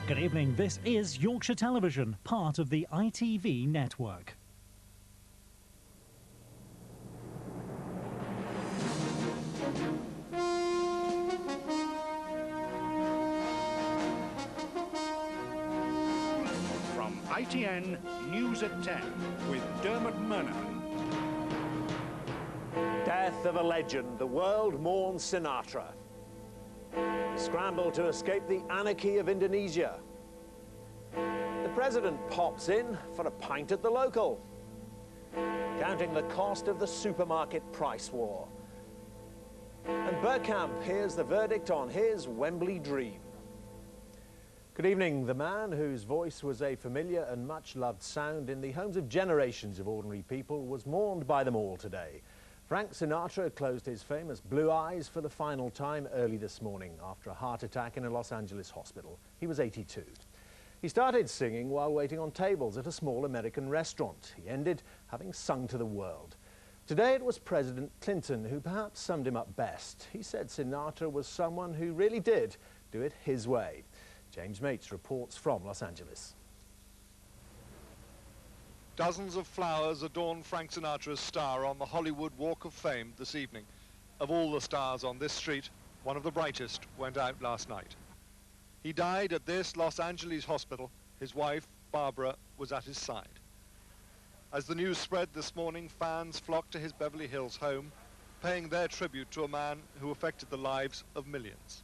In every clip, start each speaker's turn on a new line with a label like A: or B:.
A: Good evening, this is Yorkshire Television, part of the ITV network.
B: From ITN, News at 10 with Dermot Murnaghan.
C: Death of a legend, the world mourns Sinatra. Scramble to escape the anarchy of Indonesia. The president pops in for a pint at the local. Counting the cost of the supermarket price war. And Bergkamp hears the verdict on his Wembley dream. Good evening. The man whose voice was a familiar and much-loved sound in the homes of generations of ordinary people was mourned by them all today. Frank Sinatra closed his famous Blue Eyes for the final time early this morning after a heart attack in a Los Angeles hospital. He was 82. He started singing while waiting on tables at a small American restaurant. He ended having sung to the world. Today it was President Clinton who perhaps summed him up best. He said Sinatra was someone who really did do it his way. James Mates reports from Los Angeles.
D: Dozens of flowers adorn Frank Sinatra's star on the Hollywood Walk of Fame this evening. Of all the stars on this street, one of the brightest went out last night. He died at this Los Angeles hospital. His wife, Barbara, was at his side. As the news spread this morning, fans flocked to his Beverly Hills home, paying their tribute to a man who affected the lives of millions.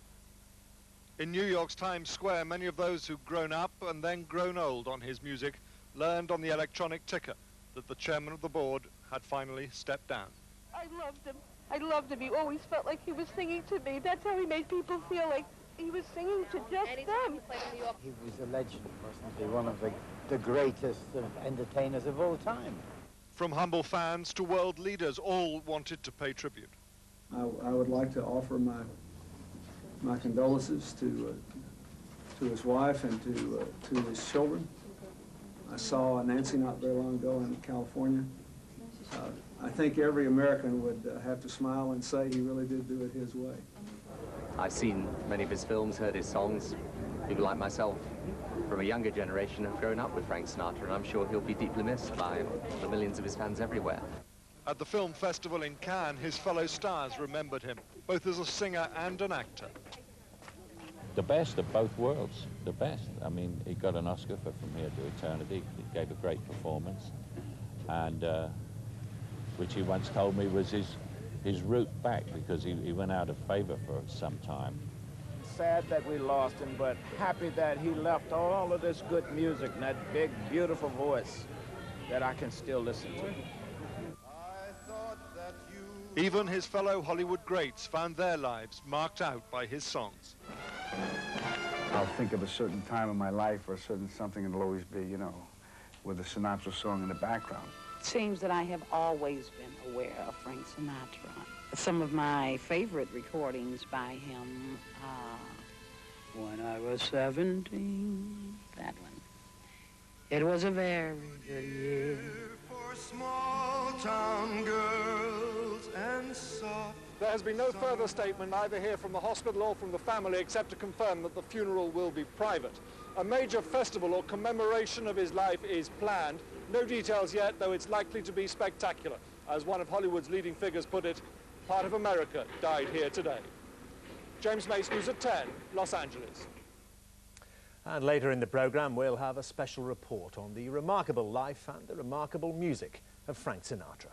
D: In New York's Times Square, many of those who'd grown up and then grown old on his music learned on the electronic ticker that the chairman of the board had finally stepped down.
E: I loved him. I loved him. He always felt like he was singing to me. That's how he made people feel like he was singing to just them.
F: He was a legend, wasn't he? One of the greatest entertainers of all time.
D: From humble fans to world leaders, all wanted to pay tribute.
G: I would like to offer my condolences to his wife and to his children. I saw Nancy not very long ago in California. I think every American would have to smile and say he really did do it his way.
H: I've seen many of his films, heard his songs. People like myself from a younger generation have grown up with Frank Sinatra, and I'm sure he'll be deeply missed by the millions of his fans everywhere.
D: At the film festival in Cannes, his fellow stars remembered him, both as a singer and an actor.
I: The best of both worlds, the best. I mean, he got an Oscar for From Here to Eternity. He gave a great performance, and which he once told me was his route back, because he went out of favor for some time.
F: Sad that we lost him, but happy that he left all of this good music and that big, beautiful voice that I can still listen to.
D: Even his fellow Hollywood greats found their lives marked out by his songs.
J: I'll think of a certain time in my life or a certain something, and it'll always be, you know, with a Sinatra song in the background.
E: It seems that I have always been aware of Frank Sinatra. Some of my favorite recordings by him, When I Was 17, that one. It was a very good year.
K: For small town girls and soft.
D: There has been no further statement either here from the hospital or from the family, except to confirm that the funeral will be private. A major festival or commemoration of his life is planned. No details yet, though it's likely to be spectacular. As one of Hollywood's leading figures put it, part of America died here today. James Mace, News at 10, Los Angeles.
C: And later in the programme, we'll have a special report on the remarkable life and the remarkable music of Frank Sinatra.